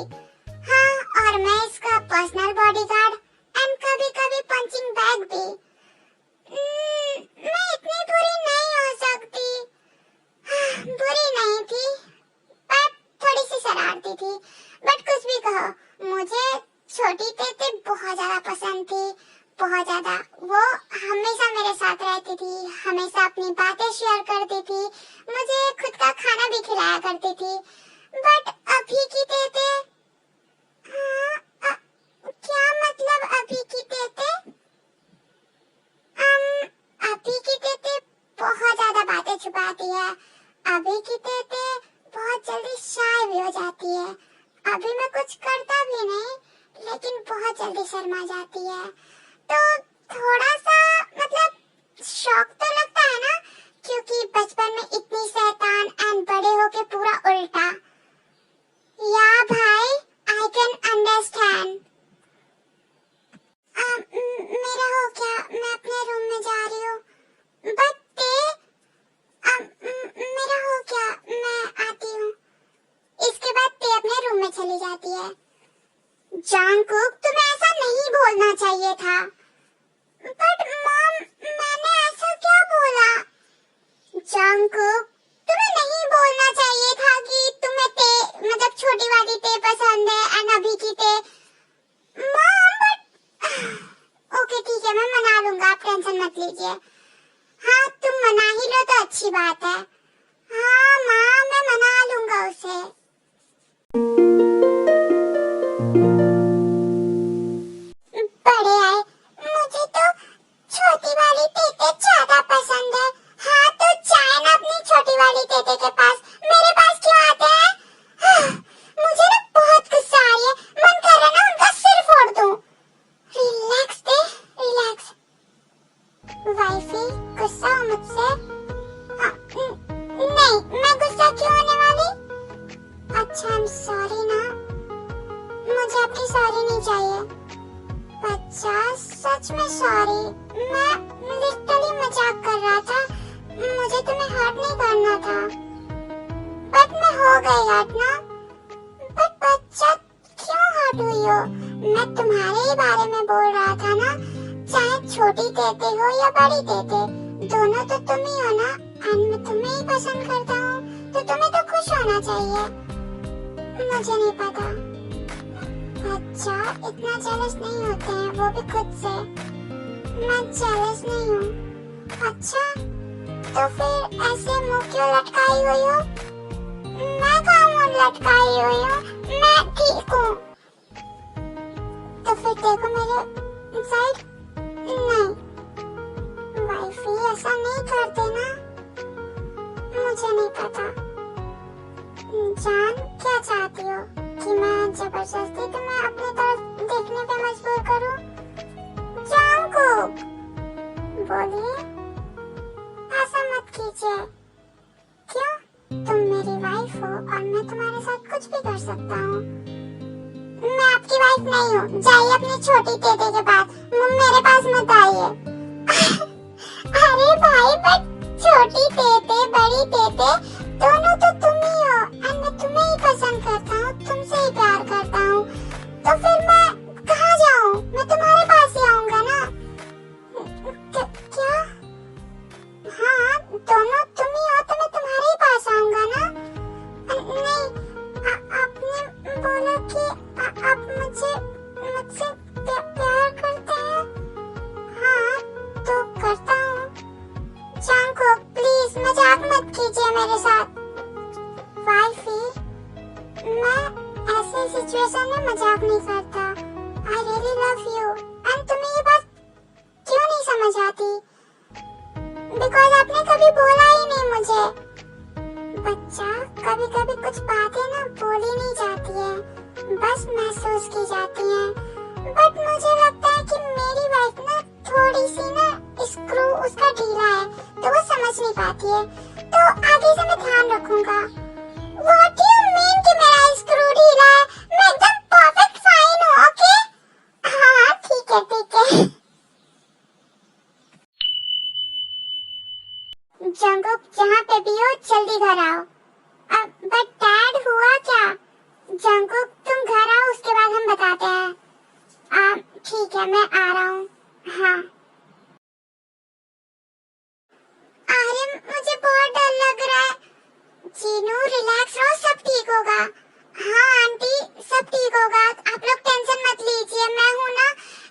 हाँ, और मैं इसका पर्सनल बॉडीगार्ड एंड कभी कभी पंचिंग बैग भी। मैं इतनी बुरी नहीं हो सकती। बुरी नहीं थी, पर थोड़ी सी शरारती थी। बट कुछ भी कहो, मुझे छोटी तेते बहुत ज्यादा पसंद थी, बहुत ज्यादा। वो हमेशा मेरे साथ रहती थी, हमेशा अपनी बातें शेयर करती थी, मुझे खुद का खाना भी खिलाया करती थी। बट अभी की तेते, क्या मतलब अभी की तेते? अभी की तेते बहुत ज्यादा बातें छुपाती है, अभी की तेते बहुत जल्दी शाय भी हो जाती है। अभी मैं कुछ करता भी नहीं, लेकिन बहुत जल्दी शर्मा जाती है। तो थोड़ा सा मतलब शौक तो लगता है ना, क्योंकि बचपन में इतनी शैतान एंड बड़े होके पूरा उल्टा। या भाई, आई कैन अंडरस्टैंड। मेरा हो क्या? मैं अपने रूम में जा रही हूँ। बट जाती है। जंगकुक, तुम्हें ऐसा नहीं बोलना चाहिए था। बट मॉम, मैंने ऐसा क्या बोला? जंगकुक, तुम्हें नहीं बोलना चाहिए था कि तुम्हें मतलब छोटी वाली पसंद है एंड अभी की मॉम, बट ओके ठीक है, मैं मना लूंगा, आप टेंशन मत लीजिए। हाँ, तुम मना ही लो तो अच्छी बात है। हाँ माँ, मैं मना लूंगा उसे। बड़े आए, मुझे तो छोटी वाली तेते ज्यादा पसंद है। हाँ तो जाए ना अपनी छोटी वाली तेते के पास, मेरे पास क्यों आते हैं? मुझे ना बहुत गुस्सा आ रही है, मन कर रहा है ना उनका सिर फोड़ दूं। रिलैक्स दे, रिलैक्स। वाइफी, गुस्सा हो मुझसे? नहीं, मैं गुस्सा क्यों होने वाली? अच्छा, आई एम सॉरी ना, मुझे आपकी सॉरी नहीं चाहिए। बच्चा, सच में सॉरी, मैं लिटरली मजाक कर रहा था, मुझे तुम्हें हर्ट नहीं करना था। बट मैं हो गई हर्ट ना। बट बच्चा, क्यों हर्ट हुई हो? मैं तुम्हारे ही बारे में बोल रहा था ना, चाहे छोटी तेते हो या बड़ी तेते, दोनों तो तुम ही हो ना, एंड मैं तुम्हें ही पसंद करता हूँ, तो तुम्हें तो खुश होना चाहिए। मुझे नहीं पता। अच्छा, इतना जेलस नहीं होते हैं, वो भी खुद से। मैं जेलस नहीं हूँ। अच्छा, तो फिर ऐसे मुंह क्यों लटकाई हुई हो? मैं कहाँ मुंह लटकाई हुई हूँ, मैं ठीक हूँ। तो फिर देखो मेरे साइड। नहीं वाइफी, ऐसा नहीं करते ना, मुझे नहीं पता। जान, क्या चाहती हो कि मैं जबरदस्ती तुम्हें अपनी तरफ देखने पे मजबूर करूं? जंगकुक, बोलिए, ऐसा मत कीजिए। क्यों? तुम मेरी वाइफ हो और मैं तुम्हारे साथ कुछ भी कर सकता हूँ। मैं आपकी वाइफ नहीं हूँ, जाइए अपनी छोटी तेते के पास, मेरे पास मत आइए। अरे भाई, बट छोटी तेते बड़ी तेते दोनों तो तुम ही हो, एंड मैं तुम्हें ही पसंद करता हूँ, तुमसे ही प्यार करता हूँ, तो फिर मैं कहाँ जाऊँ? मैं तुम्हारे पास ही आऊँगा ना। क्या? हाँ, दोनों तुम ही हो तो मैं तुम्हारे ही पास आऊँगा ना। नहीं, आपने बोला कि आप मुझसे प्यार करते हैं। हाँ, तो करता हूँ। जंगकुक, प्लीज मजाक मत कीजिए मेरे साथ। वाइफी, मैं ऐसे सिचुएशन में मजाक नहीं करता। I really love you, and तुम्हें ये बात क्यों नहीं समझ आती? Because आपने कभी बोला ही नहीं मुझे। बच्चा, कभी कभी कुछ बातें ना बोली नहीं जाती है, बस महसूस की जाती हैं। बट मुझे लगता है कि मेरी वाइफ ना थोड़ी सी ना स्क्रू उसका ढीला है, तो वो समझ नहीं पाती है, तो आगे से मैं ध्यान रखूंगा। What do you mean कि मेरा स्क्रू ढीला है? मैं एकदम परफेक्ट फाइन हूँ, ओके? हाँ ठीक है, ठीक है। जंगकुक, जहाँ पे भी हो जल्दी घर आओ। बट डैड, हुआ क्या? जंगकुक, तुम घर आओ, उसके बाद हम बताते हैं। ठीक है, मैं आ रहा हूँ। हाँ। अरे मुझे बहुत डर लग रहा है। जीनू, रिलैक्स रहो, सब ठीक होगा। हाँ आंटी, सब ठीक होगा, आप लोग टेंशन मत लीजिए, मैं हूँ ना।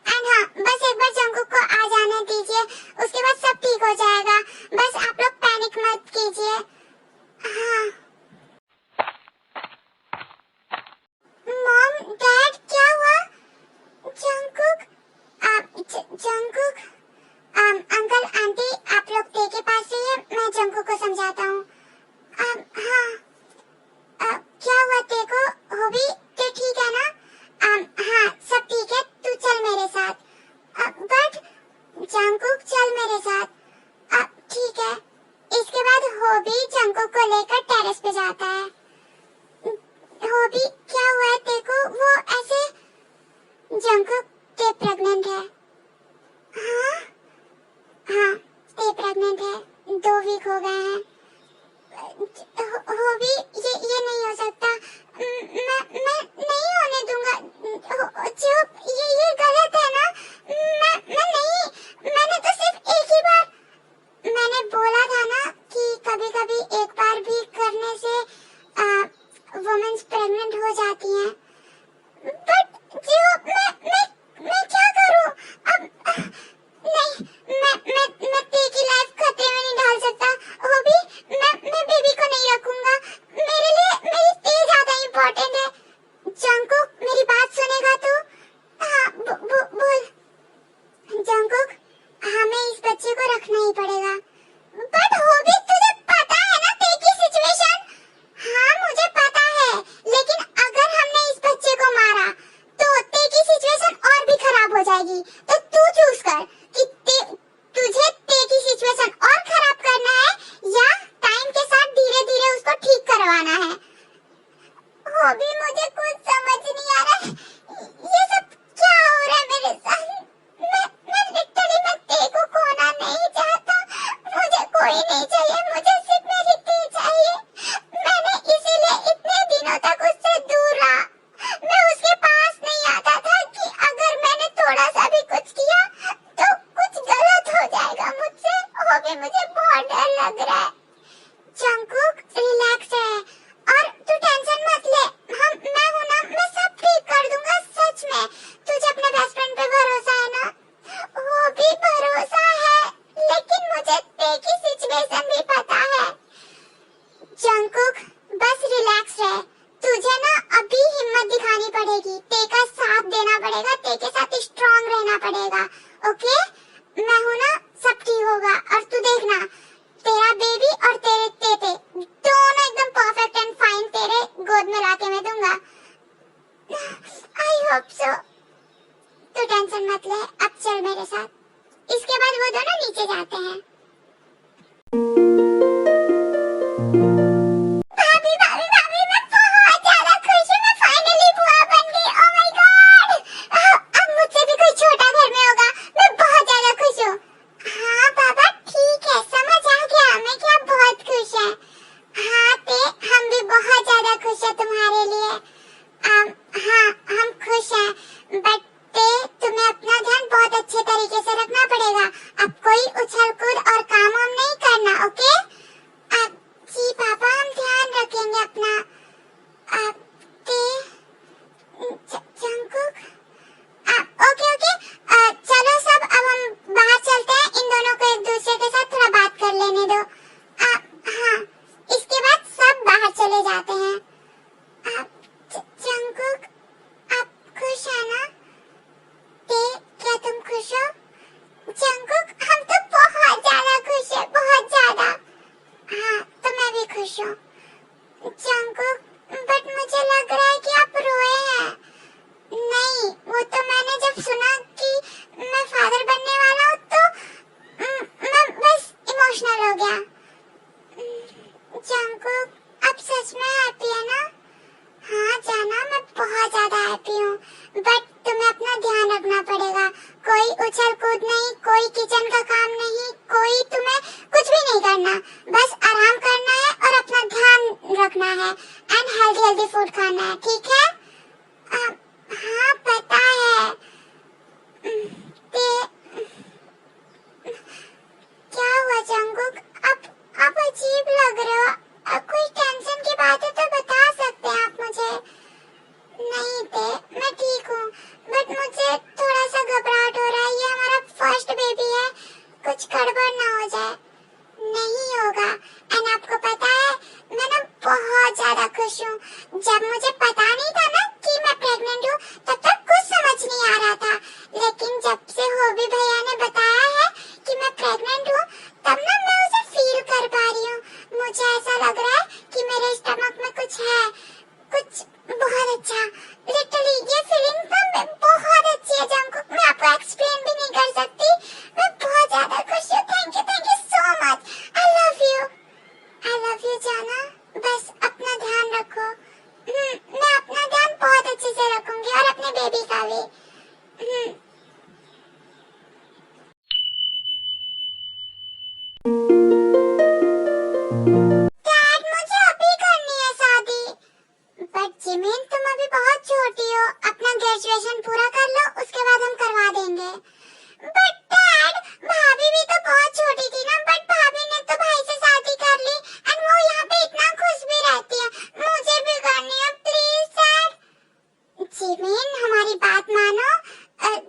एंड हाँ, बस एक बार जंगकुक को आ जाने दीजिए, उसके बाद सब ठीक हो जाएगा। बस आप लोग पैनिक मत कीजिए। हाँ। मॉम, डैड, क्या हुआ? जंगकुक, जंगकुक, अंकल आंटी, आप लोग ते के पास रहिए, मैं जंगकुक को समझाता हूँ। हाँ, क्या हुआ तेको? होबी, तो ठीक है ना? हाँ, सब ठीक है, तू चल मेरे साथ। बट जंगकुक, चल मेरे साथ। ठीक है। इसके बाद होबी जंगकुक को लेकर टेरेस पे जाता है। होबी, क्या हुआ है तेको? वो ऐसे। जंगकुक, ते प्रेग्नेंट है। हाँ? हाँ, ते प्रेग्नेंट है, 2 वीक हो गए हैं। होबी, ये नहीं हो सकता। मैं नहीं भी मुझे कुछ समझ नहीं आ रहा है। ये सब क्या हो रहा है मेरे साथ? मैं लिटरली मैं तेरे को खोना नहीं चाहता। मुझे कोई नहीं चाहिए, मुझे सिर्फ मेरी ती चाहिए। मैंने इसीलिए इतने दिनों तक उससे दूर रहा। मैं उसके पास नहीं आता था कि अगर मैंने थोड़ा सा भी कुछ किया तो कुछ गलत हो जाएगा मुझसे। अभी मुझे बहुत डर लग रहा है। जंगकुक रिलैक्स है और तू टेंशन मत ले। मैं हूं ना, मैं सब ठीक कर दूंगा। सच में तुझे अपने बेस्ट फ्रेंड पे भरोसा है ना? वो भी भरोसा है, लेकिन मुझे ते की सिचुएशन भी पता है। जंगकुक बस रिलैक्स रह। तुझे ना अभी हिम्मत दिखानी पड़ेगी, ते का साथ देना पड़ेगा, ते के साथ स्ट्रांग रहना पड़ेगा। ओके, मैं हूं ना, सब ठीक होगा। और तू देखना, तेरा बेबी और तेरे तेते दोनों एकदम परफेक्ट एंड फाइन तेरे गोद में लाके मैं दूंगा। I hope so. तू टेंशन मत ले, अब चल मेरे साथ। इसके बाद वो दोनों नीचे जाते हैं। भाभी भाभी भाभी, मैं बहुत ज्यादा खुश हूँ। मैं फाइनली बुआ बन गई। ओह माय गॉड, अब मुझसे भी कोई छोटा घर में होगा। मैं बहुत ज्यादा खुश हूँ। हाँ बाबा ठीक है, समझ आ गया मैं क्या बहुत खुश है। हाँ ते, हम भी बहुत ज्यादा खुश है तुम्हारे लिए। हाँ हम खुश हैं, बट ते तुम्हें अपना ध्यान बहुत अच्छे तरीके से रखना पड़ेगा। अब कोई उछल कूद और काम वाम नहीं करना, ओके? जी पापा, हम ध्यान रखेंगे अपना। ते जंगकुक, ओके ओके, चलो सब अब हम बाहर चलते हैं। इन दोनों को एक दूसरे के साथ थोड़ा बात कर लेने दो। हाँ, इसके बाद सब बाहर चले जाते हैं। जंगकुक, आप खुश है ना? ते, क्या तुम खुश हो? जंगकुक, हम तो बहुत ज्यादा खुश है, बहुत ज्यादा। हाँ, तो मैं भी खुश हूँ। जंगकुक, बट मुझे लग रहा है कि आप रोए हैं। नहीं, वो तो मैंने जब सुना कि मैं फादर बनने वाला हूँ तो मैं बस इमोशनल हो गया। जंगकुक, अब सच में हैप्पी है ना? हाँ जाना, मैं बहुत ज्यादा हैप्पी हूँ, बट तुम्हें अपना ध्यान रखना पड़ेगा। कोई उछल कूद नहीं, कोई किचन का काम नहीं, कोई तुम्हें कुछ भी नहीं करना। बस आराम करना है और अपना ध्यान रखना है एंड हेल्दी हेल्दी फूड खाना है, ठीक है? हाँ पता है। क्या हुआ जंगकुक? आप अजीब लग रहे हो। कोई टेंशन की बात है तो बता सकते हैं आप मुझे। नहीं ते, मैं ठीक हूँ, बट मुझे थोड़ा सा घबराहट हो रहा है। ये हमारा फर्स्ट बेबी है, कुछ गड़बड़ ना हो जाए। नहीं होगा। एंड आपको पता है, मैं ना बहुत ज्यादा खुश हूँ। जब मुझे पता नहीं था ना कि मैं प्रेग्नेंट हूँ, तब तक कुछ समझ नहीं आ रहा था। लेकिन जब से होबी भैया ने बताया है कि मैं प्रेग्नेंट हूँ, तब ना मैं उसे फील कर पा रही हूँ। मुझे ऐसा लग रहा है कि मेरे स्टमक में कुछ है, कुछ बहुत अच्छा। लिटरली ये फीलिंग ना बहुत अच्छी है जंगकुक, मैं आपको एक्सप्लेन भी नहीं कर सकती। मैं बहुत ज्यादा खुश हूँ। Thank you so much. I love you जाना। बस अपना ध्यान रखो। मैं अपना ध्यान बहुत अच्छे से रखूंगी और अपने बेबी का भी। डैड, मुझे अभी करनी है शादी। बट जिमिन, तुम अभी बहुत छोटी हो, अपना ग्रेजुएशन पूरा कर लो, उसके बाद हम करवा देंगे। बट डैड, भाभी भी तो बहुत छोटी थी ना। बट भाभी ने तो भाई से शादी कर ली एंड वो यहाँ पे इतना खुश भी रहती है। मुझे भी करनी है, प्लीज डैड। जिमिन, हमारी बात मानो।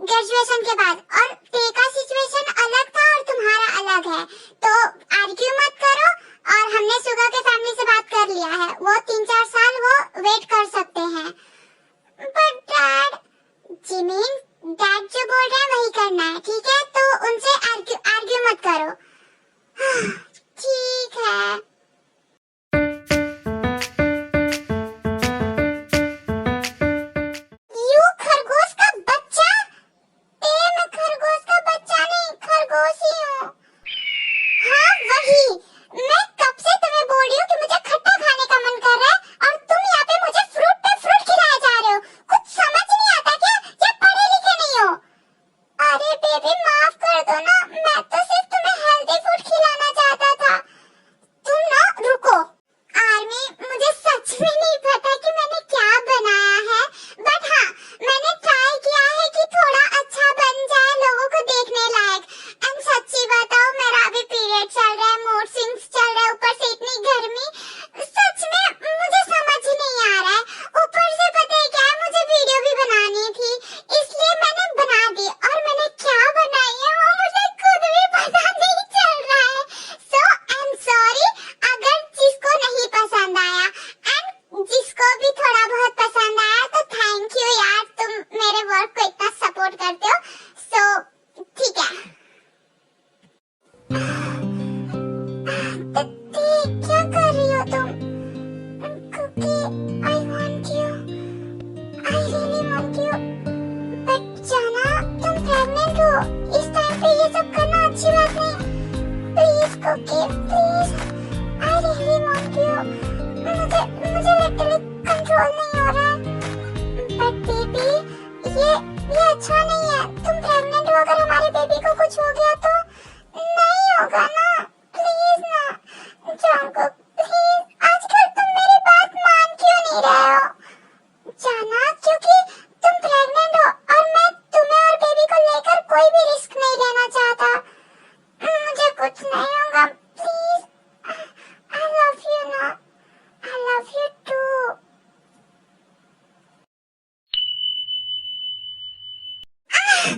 ग्रेजुएशन के बाद, और ते का सिचुएशन अलग था और तुम्हारा अलग है, तो आर्ग्यू मत करो। और हमने सुगा के फैमिली से बात कर लिया है, वो 3-4 साल वो वेट कर सकते हैं। बट डैड, जिमिन, डैड जो बोल रहे हैं वही करना है, ठीक है? तो उनसे आर्ग्यू मत करो। ठीक है। यू खरगोश का बच्चा? मैं खरगोश का बच्चा नहीं, खरगोश ही हूँ। हाँ वही, मैं कब से तुम्हें बोल रही हूँ कि मुझे खट्टा खाने का मन कर रहा है,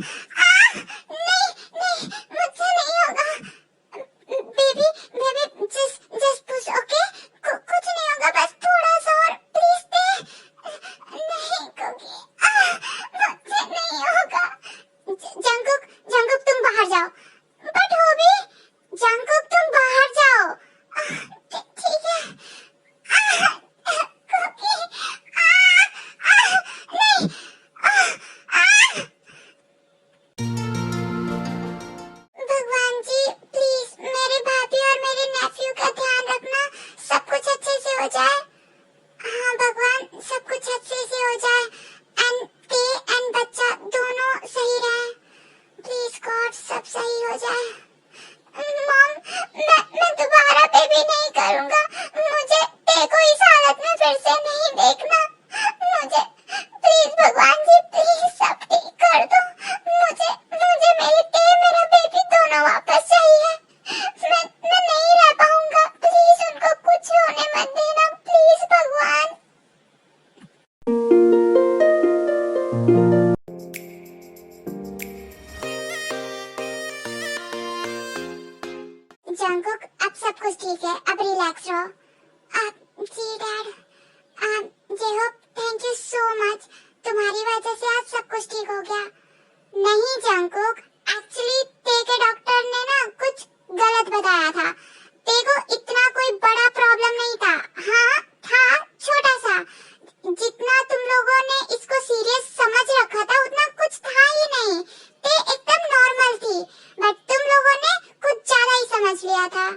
नहीं नहीं, मुझसे नहीं होगा। Baby baby just push, okay? कुछ नहीं होगा, बस थोड़ा सा और, प्लीज दे। नहीं कुकी, मुझसे नहीं होगा। जंगकुक जंगकुक तुम बाहर जाओ। बट होबी, जंगकुक तुम बाहर जाओ। ठीक है। कुकी, नहीं। भगवान जी प्लीज मेरे भाभी और मेरे नेफ्यू का ध्यान रखना, सब कुछ अच्छे से हो जाए। हाँ भगवान, सब कुछ अच्छे से हो जाए एंड ते एंड बच्चा दोनों सही रहे। प्लीज गॉड सब सही हो जाए। मॉम, मैं दोबारा बेबी नहीं करूंगा। मुझे ते को इस हालत में फिर से नहीं देखना। मुझे प्लीज भगवान जी प्लीज सब ठीक कर दो। मुझे मेरी ते मेरा बेबी दोनों वापस चाहिए। मैं नहीं रह पाऊंगा। प्लीज उनको कुछ होने मत देना, प्लीज भगवान। जंगकुक अब सब कुछ ठीक है, अब रिलैक्स रहो। जी dad, J Hope thank you so much, तुम्हारी वजह से आज सब कुछ ठीक हो गया। नहीं जंगकुक, एक्चुअली ते के डॉक्टर ने ना कुछ गलत बताया था। ते को इतना कोई बड़ा प्रॉब्लम नहीं था। हाँ था, छोटा सा। जितना तुम लोगों ने इसको सीरियस समझ रखा था उतना कुछ था ही नहीं। ते एकदम नॉर्मल थी, बट तुम लोगों ने कुछ ज्यादा ही समझ लिया था।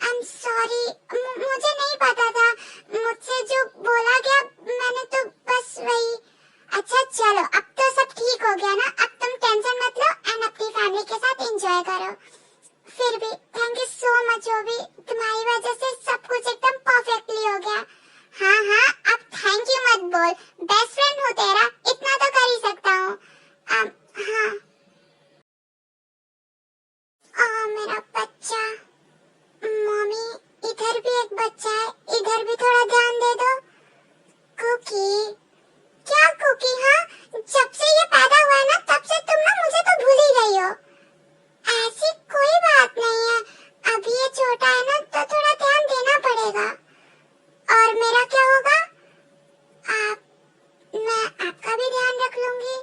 आई एम सॉरी, मुझे नहीं पता था। मुझसे जो बोला गया मैंने तो बस वही। अच्छा चलो, अब तो सब ठीक हो गया ना, अब तुम टेंशन मत लो एंड अपनी फैमिली के साथ एंजॉय करो। फिर भी thank you so much hobby, तुम्हारी वजह से सब कुछ एकदम परफेक्टली हो गया। हाँ अब थैंक यू मत बोल, बेस्ट फ्रेंड हूँ तेरा, इतना तो कर ही सकता हूँ। हाँ मेरा बच्चा। मम्मी इधर भी एक बच्चा है, इधर भी थोड़ा ध्यान दे दो। कुकी, क्या कुकी? हाँ, जब से ये पैदा हुआ है ना तब से तुम ना मुझे तो भूल ही गई हो। ऐसी कोई बात नहीं है, अभी ये छोटा है ना तो थोड़ा ध्यान देना पड़ेगा। और मेरा क्या होगा? मैं आपका भी ध्यान रख लूंगी।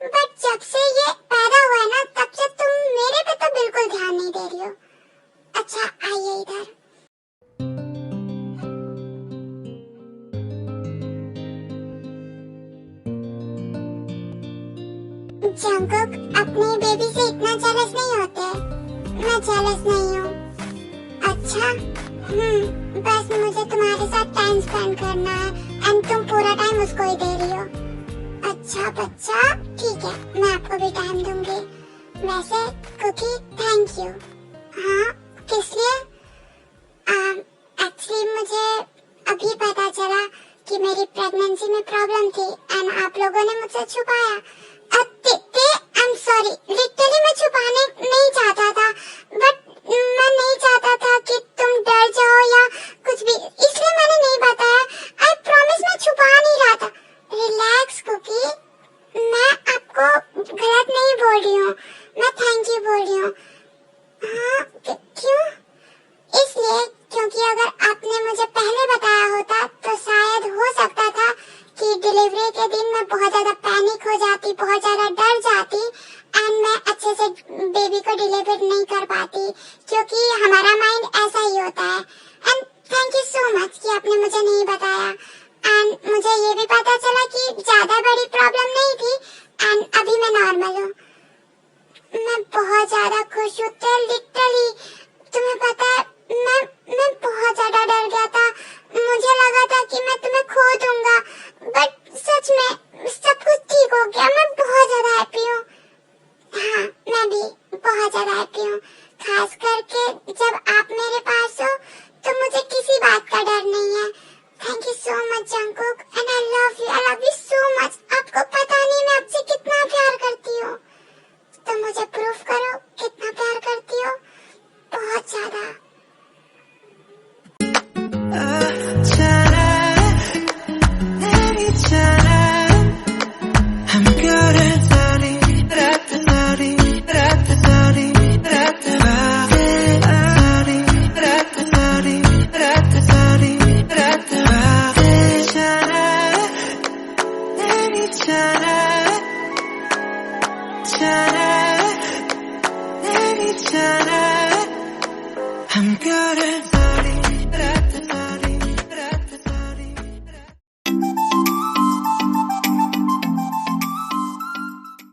बट जब से ये पैदा हुआ है ना तब से तुम मेरे पे तो बिल्कुल ध्यान नहीं दे रही हो। अच्छा आइए इधर। जंगकुक अपनी बेबी से इतना जेलस नहीं होते। मैं जेलस नहीं हूँ। अच्छा बस मुझे तुम्हारे साथ टाइम स्पेंड करना है एंड तुम पूरा टाइम उसको ही दे रही हो। अच्छा बच्चा, ठीक है, मैं आपको भी टाइम दूंगी। वैसे कुकी थैंक यू। हाँ किस लिए? एक्चुअली मुझे अभी पता चला कि मेरी प्रेगनेंसी में प्रॉब्लम थी एंड आप लोगों ने मुझसे छुपाया। I'm sorry, लिटरली मैं छुपाने नहीं चाहता था, बट मैं नहीं चाहता था कि तुम डर जाओ या कुछ भी, इसलिए मैंने नहीं बताया। आई प्रॉमिस मैं छुपा नहीं रहा था। रिलैक्स कुकी, मैं आपको गलत नहीं बोल रही हूँ, मैं थैंक यू बोल रही हूँ। हाँ क्यों? इसलिए क्योंकि अगर आपने मुझे पहले बताया होता तो शायद हो सकता था कि डिलीवरी के दिन मैं बहुत ज्यादा पैनिक हो जाती, बहुत ज्यादा डर जाती एंड मैं अच्छे से बेबी को डिलीवर नहीं कर पाती, क्योंकि हमारा माइंड ऐसा ही होता है। And thank you so much कि आपने मुझे नहीं बताया एंड मुझे ये भी पता चला कि ज्यादा बड़ी प्रॉब्लम नहीं थी एंड अभी मैं नॉर्मल हूँ। मैं बहुत ज्यादा खुश हूँ। तो लिटरली तुम्हें पता है मैं बहुत ज्यादा डर गया था। मुझे लगा था कि मैं तुम्हें खो दूंगा, बट सच में सब कुछ ठीक हो गया। मैं बहुत ज्यादा हैप्पी हूँ। हाँ मैं भी बहुत ज्यादा हैप्पी हूँ, खास करके जब आप मेरे पास हो तो मुझे किसी बात का डर नहीं है। Thank you so much Jungkook and I love you so much. आपको पता नहीं मैं आपसे कितना प्यार करती हूँ, तो मुझे प्रूफ करो कितना प्यार करती हो। बहुत ज्यादा। I'm good at learning. 내리잖아 내리잖아 I'm good at